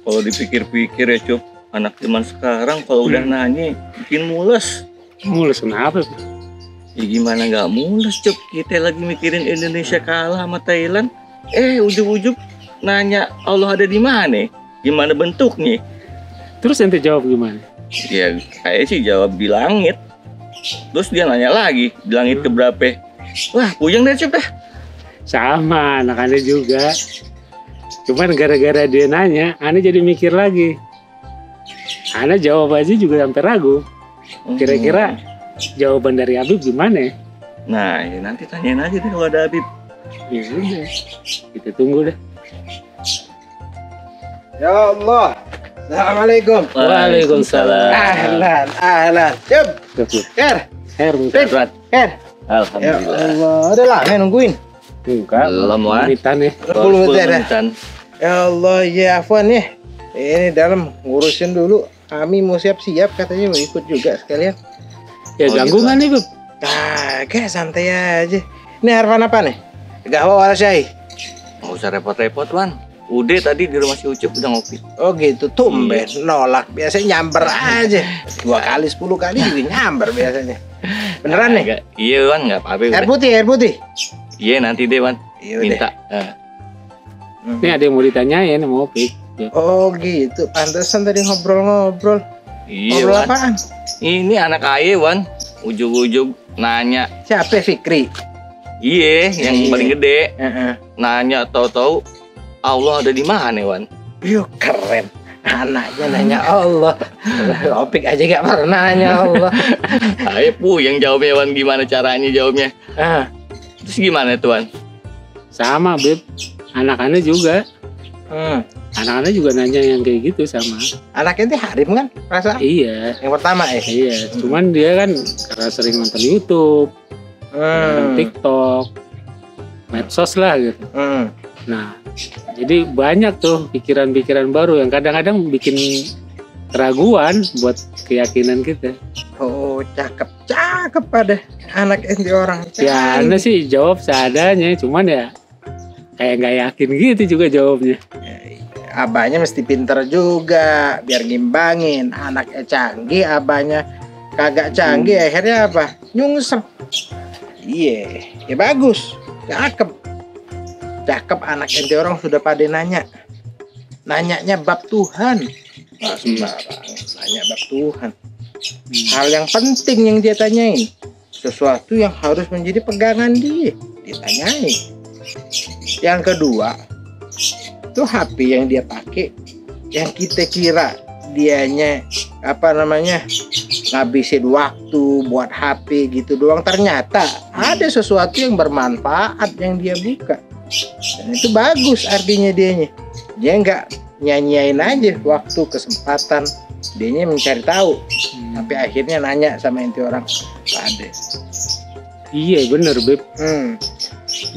Kalau dipikir-pikir ya Cup, anak zaman sekarang kalau udah nanya bikin mules. Mules kenapa? Ya gimana nggak mules Cup, kita lagi mikirin Indonesia kalah sama Thailand. Ujung-ujung nanya Allah ada di mana? Gimana bentuknya? Terus ente jawab gimana? Ya kayak sih jawab di langit. Terus dia nanya lagi, di langit keberapa? Wah puyeng deh Cup dah. Sama anak-anak juga. Cuman gara-gara dia nanya, Ana jadi mikir lagi. Ana jawab aja juga sampai ragu. Kira-kira jawaban dari Habib gimana? Nah ya nanti tanyain aja deh kalau ada Habib. Ya udah, kita tunggu deh. Ya Allah. Assalamualaikum. Waalaikumsalam. Ahlan. Cep. Ker. Berat. Ker. Ya Alhamdulillah. Allah. Udah lama nungguin. Enggak, Belum, Wan. menitan ya. 10 menit ya. menitan. Ya Allah, ya Afwan ya. Ini dalam ngurusin dulu. Kami mau siap-siap katanya mau ikut juga sekalian. Ya ganggu gitu. nggak nih, Beb? Kagak, santai aja. Ini harapan apa nih? Gahwa wala syai. Nggak usah repot-repot Wan. Udah tadi di rumah si Ucup udah ngopi. Oh gitu, tumben nolak. Biasanya nyamber aja. 2 kali 10 kali juga nyamber biasanya. Beneran nih? Nggak, iya Wan nggak apa-apa. Air udah. putih. Iya nanti deh Wan. Iya, Minta. Ini ada yang mau ditanyain mau Opik. Oh gitu, pantesan tadi ngobrol-ngobrol. Iya Ngobrol Wan. apaan? Ini anak ayah Wan. Ujung-ujung nanya. Siapa Fikri? Iya yang Iya. paling gede. Heeh. Nanya tahu-tahu Allah ada di mana Wan? Yuk keren. Anaknya nanya Allah. Opik aja gak pernah nanya Allah. Ayo yang jawabnya Wan, gimana caranya jawabnya? Ah, Terus gimana Tuan? Sama, Beb. Anak-anak juga. Anak-anak juga nanya yang kayak gitu sama. Anaknya itu Harim kan? Perasaan? Iya. Yang pertama ya? Iya, cuman dia kan karena sering nonton YouTube, nonton TikTok, medsos lah gitu. Nah, jadi banyak tuh pikiran-pikiran baru yang kadang-kadang bikin keraguan buat keyakinan kita. Oh, cakep pada anak ente orang. Ya, Anda sih jawab seadanya, cuman ya kayak nggak yakin gitu juga jawabnya. Abahnya mesti pinter juga, biar ngimbangin. Anaknya canggih, abahnya kagak canggih. Akhirnya apa? Nyungsep. Iya, ya bagus, cakep anak ente orang sudah pada nanya. Nanyanya bab Tuhan. Sembarang nanya bab Tuhan. Hal yang penting yang dia tanyain. Sesuatu yang harus menjadi pegangan dia. Ditanyain. Yang kedua, itu HP yang dia pakai, yang kita kira dianya ngabisin waktu buat HP gitu doang, ternyata ada sesuatu yang bermanfaat yang dia buka. Dan itu bagus artinya dia nggak nyanyiin aja waktu kesempatan, dianya mencari tahu. Tapi akhirnya nanya sama ente orang ada. Iya bener, Beb.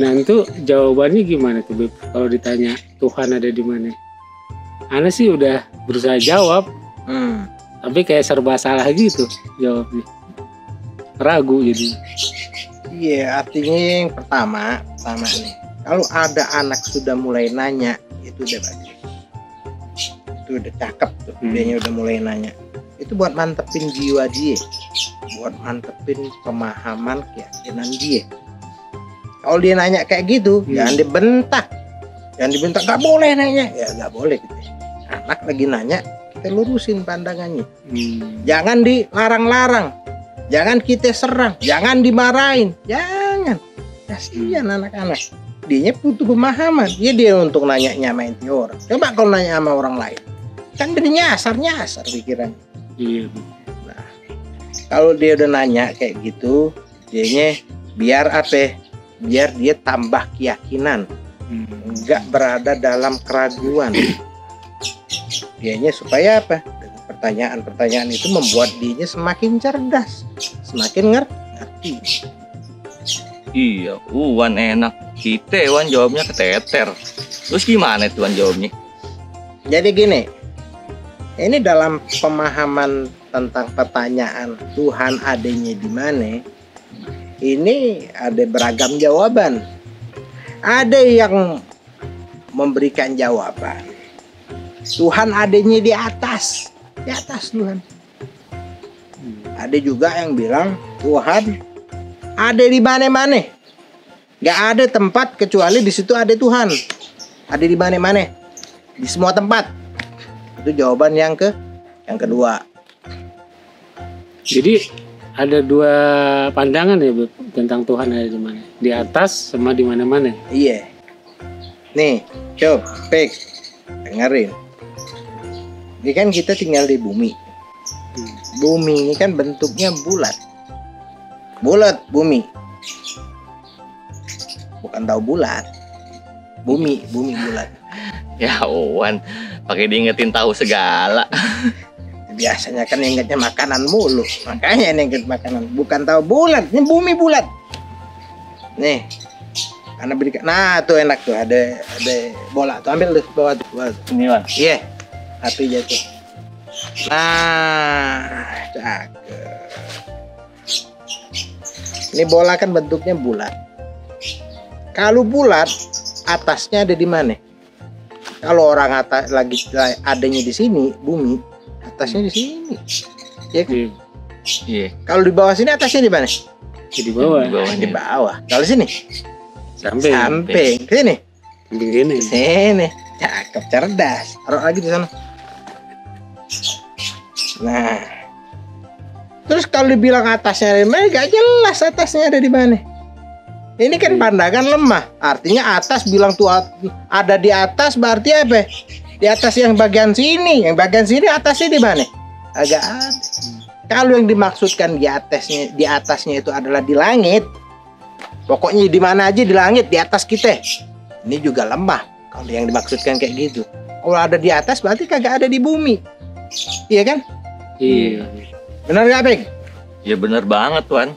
Nah itu jawabannya gimana tuh, Beb? Kalau ditanya Tuhan ada di mana? Ana sih udah berusaha jawab, tapi kayak serba salah gitu jawabnya. Ragu jadi. Iya, artinya yang pertama nih. Kalau ada anak sudah mulai nanya, itu udah bagus. Itu udah cakep tuh, dianya udah mulai nanya. Itu buat mantepin jiwa dia, buat mantepin pemahaman keyakinan dia. Kalau dia nanya kayak gitu, jangan dibentak. Jangan dibentak, gak boleh nanya. Ya gak boleh gitu. Anak lagi nanya, kita lurusin pandangannya. Jangan dilarang-larang. Jangan kita serang. Jangan dimarahin. Jangan. Kasihan anak-anak. Dianya butuh pemahaman. Ya dia untuk nanya sama ente orang. Coba kalau nanya sama orang lain. Kan dia nyasar pikirannya. Iya. Nah, kalau dia udah nanya kayak gitu, dianya biar apa? Biar dia tambah keyakinan, enggak berada dalam keraguan. Dianya supaya apa? Dengan pertanyaan-pertanyaan itu membuat dianya semakin cerdas, semakin ngerti. Iya, Wan enak. Kita Wan jawabnya keteter. Terus gimana Tuan jawabnya? Jadi gini, ini dalam pemahaman tentang pertanyaan Tuhan adanya di mana, ini ada beragam jawaban. Ada yang memberikan jawaban Tuhan adanya di atas Tuhan. Ada juga yang bilang Tuhan ada di mana-mana. Gak ada tempat kecuali di situ ada Tuhan. Ada di mana-mana, di semua tempat. Itu jawaban yang kedua. Jadi ada dua pandangan ya Beb, tentang Tuhan ada di mana? Di atas sama di mana-mana. Iya. Nih, coba Pek, dengerin. Ini kan kita tinggal di bumi. Bumi ini kan bentuknya bulat. Bulat bumi. Bukan tahu bulat. Bumi bulat. Ya Wan, pakai diingetin tahu segala. Biasanya kan ingetnya makanan mulu. Makanya inget makanan. Bukan tahu bulat. Ini bumi bulat. Nih. Karena berikan. Nah, tuh enak tuh. Ada bola. Tuh ambil tuh bawa tuh. Ini Wan. Iya. Api jatuh. Nah, cakep. Ini bola kan bentuknya bulat. Kalau bulat, atasnya ada di mana? Kalau orang atas lagi adanya di sini, bumi, atasnya di sini. Ya kan? Iya. Kalau di bawah sini atasnya di mana? Di bawah. Di bawah. Kalau sini? Samping. Samping. Sini. Samping sini. Sini. Cakep, cerdas. Taruh lagi di sana. Nah. Terus kalau dibilang atasnya ada di mana, gak jelas atasnya ada di mana. Ini kan pandangan lemah. Artinya atas bilang tuh ada di atas berarti apa? Di atas yang bagian sini. Yang bagian sini atasnya di mana? Agak ada. Kalau yang dimaksudkan di atasnya itu adalah di langit. Pokoknya di mana aja di langit, di atas kita. Ini juga lemah. Kalau yang dimaksudkan kayak gitu. Kalau ada di atas berarti kagak ada di bumi. Iya kan? Iya. Benar gak, Peg? Ya bener banget Wan.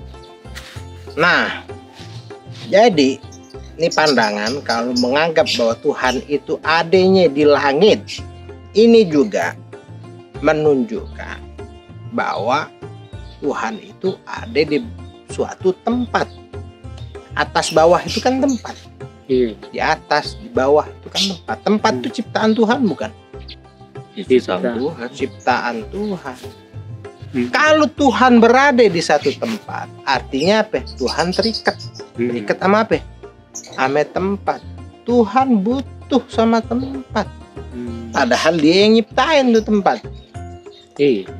Nah, jadi ini pandangan kalau menganggap bahwa Tuhan itu adanya di langit. Ini juga menunjukkan bahwa Tuhan itu ada di suatu tempat. Atas bawah itu kan tempat. Iya. Di atas, di bawah itu kan tempat. Tempat itu ciptaan Tuhan bukan? Ciptaan Tuhan. Ciptaan Tuhan. Kalau Tuhan berada di satu tempat, artinya apa? Tuhan terikat. Terikat sama apa? Sama tempat. Tuhan butuh sama tempat. Padahal dia yang nyiptain tuh tempat. Iya.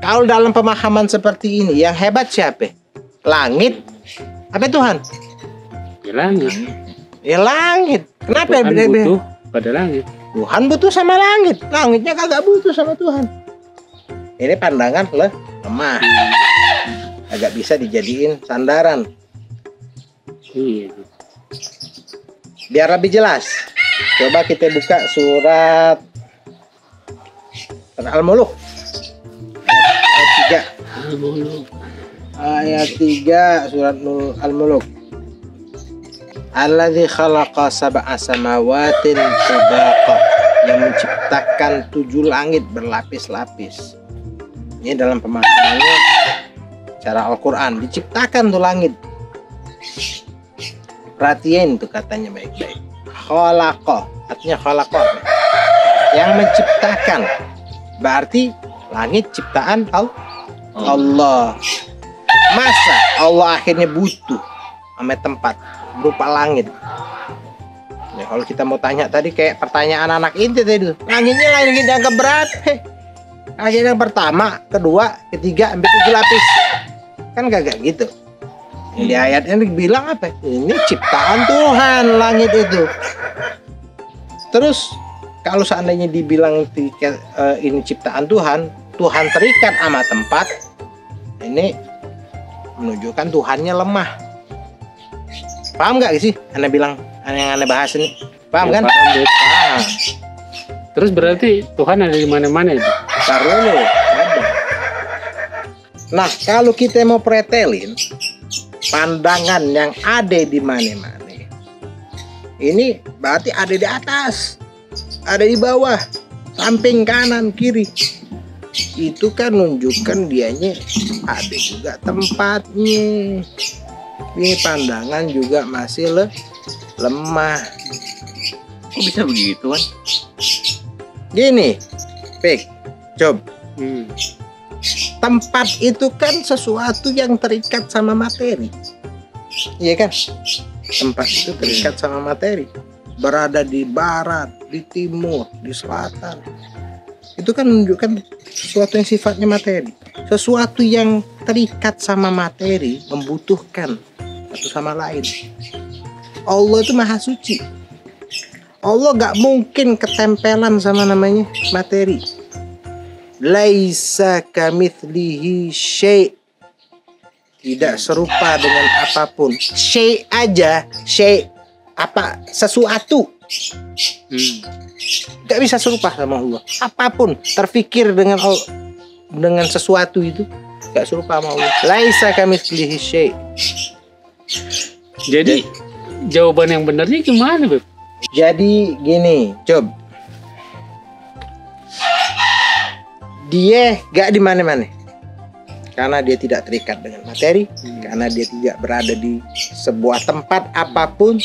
Kalau dalam pemahaman seperti ini, yang hebat siapa? Langit. Apa Tuhan? Ya langit. Ya langit. Kenapa Tuhan butuh pada langit. Tuhan butuh sama langit. Langitnya kagak butuh sama Tuhan. Ini pandangan lemah. Agak bisa dijadiin sandaran. Iya. Biar lebih jelas, coba kita buka surat Al-Muluk ayat 3. Ayat 3 surat Al-Muluk. Alladzi khalaqa sab'a samawatin tibaqa, yang menciptakan 7 langit berlapis-lapis. Ini dalam pemahamannya cara Al-Quran, diciptakan tuh langit. Perhatiin tuh katanya baik-baik. Khalaqa, artinya khalaqa, yang menciptakan. Berarti langit ciptaan Allah. Masa Allah akhirnya butuh sama tempat berupa langit? Ya, kalau kita mau tanya tadi kayak pertanyaan anak inti tadi, langitnya langit yang keberapa? Langit yang pertama, kedua, ketiga, sampai 7 lapis. Kan kagak gitu. Di ayat ini bilang apa? Ini ciptaan Tuhan langit itu. Terus kalau seandainya dibilang ini ciptaan Tuhan, Tuhan terikat sama tempat, ini menunjukkan Tuhannya lemah. Paham nggak sih? Anda bilang yang Anda bahas ini, paham Ya, kan? paham, Beb. Paham. Terus berarti Tuhan ada di mana-mana itu? Ntar dulu, ada. Nah, kalau kita mau pretelin pandangan yang ada di mana-mana, ini berarti ada di atas, ada di bawah, samping kanan kiri. Itu kan nunjukkan dianya ada juga tempatnya. Ini pandangan juga masih lemah. Kok bisa begitu Wan? Gini, Pik, coba. Hmm. Tempat itu kan sesuatu yang terikat sama materi. Iya kan? Tempat itu terikat sama materi. Berada di barat, di timur, di selatan. Itu kan menunjukkan sesuatu yang sifatnya materi. Sesuatu yang terikat sama materi membutuhkan satu sama lain. Allah itu maha suci. Allah gak mungkin ketempelan sama namanya materi. Laisa kamitslihi syai'. Tidak serupa dengan apapun. Syai' aja, syai' apa sesuatu. Gak bisa serupa sama Allah. Apapun terfikir dengan sesuatu itu gak serupa sama Allah. Laisa kamitslihi syai'. Jadi jawaban yang benarnya gimana, Beb? Jadi gini, coba. Dia gak di mana-mana. Karena dia tidak terikat dengan materi, karena dia tidak berada di sebuah tempat apapun.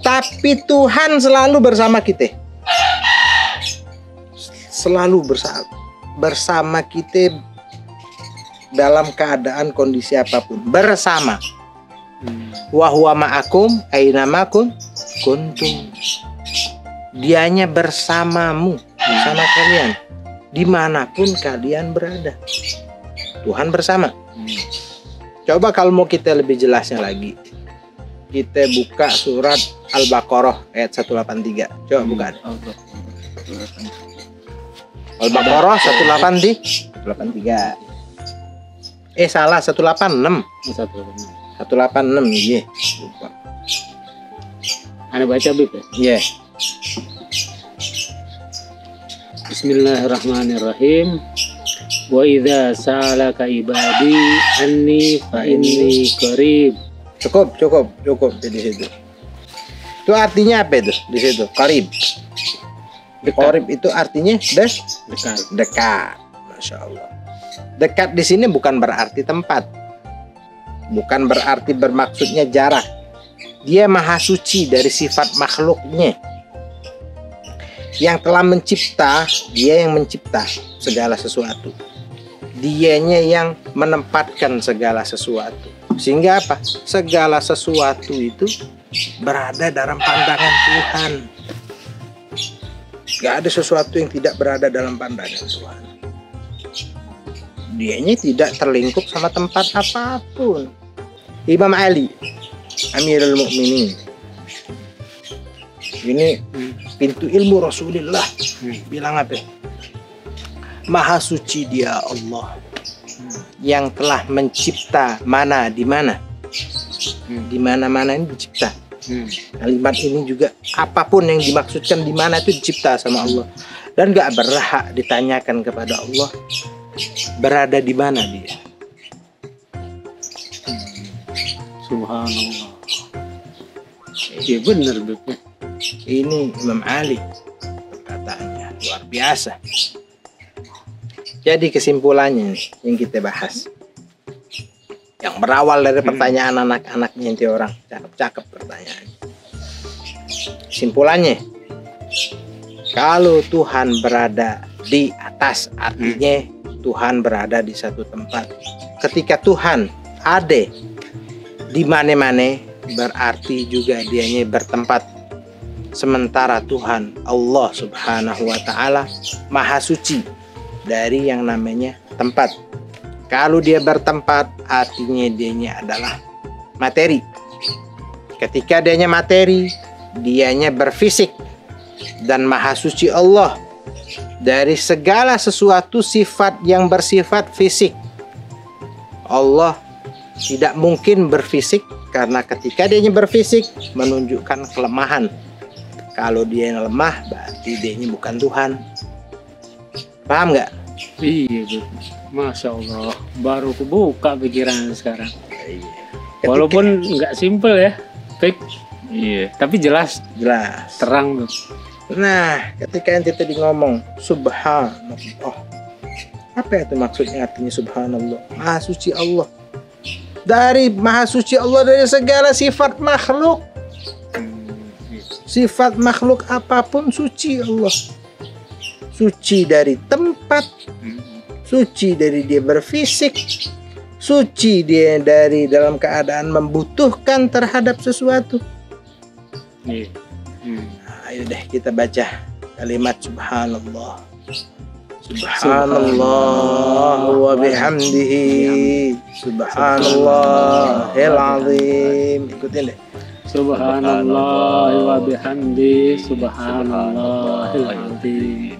Tapi Tuhan selalu bersama kita. Selalu bersama kita dalam keadaan kondisi apapun. Bersama. Wa huwa ma'akum aina ma kuntum. Dianya bersamamu, bersama kalian, dimanapun kalian berada. Tuhan bersama. Coba kalau mau kita lebih jelasnya lagi, kita buka surat Al-Baqarah ayat 183. Coba buka. Al-Baqarah 183. Salah 186. 186 iya. Lupa. Anda baca, Beb, ya? Iya. Bismillahirrahmanirrahim. Wa idza sa'alaka ibadi anni fa inni qarib. Cukup di situ. Itu artinya apa itu di situ? Qarib. Qarib itu artinya dekat. Masya Allah. Dekat di sini bukan berarti tempat. Bukan berarti bermaksudnya jarak. Dia maha suci dari sifat makhluknya. Yang telah mencipta, dia yang mencipta segala sesuatu. Dianya yang menempatkan segala sesuatu. Sehingga apa? Segala sesuatu itu berada dalam pandangan Tuhan. Gak ada sesuatu yang tidak berada dalam pandangan Tuhan. Dianya tidak terlingkup sama tempat apapun. Imam Ali, Amirul Mukminin, ini pintu ilmu Rasulullah, bilang apa? Maha suci dia Allah yang telah mencipta mana di mana. Di mana-mana ini dicipta. Kalimat ini juga apapun yang dimaksudkan di mana itu dicipta sama Allah. Dan gak berhak ditanyakan kepada Allah berada di mana dia. Subhanallah. Iya benar, Beb. Ini Imam Ali perkataannya luar biasa. Jadi kesimpulannya nih, yang kita bahas, yang berawal dari pertanyaan anak-anaknya nanti orang cakep-cakep pertanyaan. Kesimpulannya, kalau Tuhan berada di atas, artinya Tuhan berada di satu tempat. Ketika Tuhan ada di mana-mana, berarti juga dianya bertempat. Sementara Tuhan Allah Subhanahu wa Ta'ala maha suci dari yang namanya tempat. Kalau dia bertempat, artinya dianya adalah materi. Ketika dianya materi, dianya berfisik. Dan maha suci Allah dari segala sesuatu sifat yang bersifat fisik. Allah tidak mungkin berfisik, karena ketika dianya berfisik menunjukkan kelemahan. Kalau dia yang lemah, berarti dianya bukan Tuhan. Paham nggak? Iya, Masya Allah. Baru kebuka pikiran sekarang. Ketika, walaupun nggak simpel ya, Pik. Iya. Tapi jelas, terang tuh. Nah, ketika yang tadi ngomong Subhanallah, apa itu maksudnya? Artinya Subhanallah, maha suci Allah. Dari maha suci Allah dari segala sifat makhluk. Sifat makhluk apapun suci Allah. suci dari tempat, suci dari dia berfisik, suci dia dari dalam keadaan membutuhkan terhadap sesuatu. Ayo deh kita baca kalimat subhanallah. Subhanallah wa bihamdihi subhanallahil azim. Ikutin deh. Subhanallah wa bihamdi subhanallahil azim.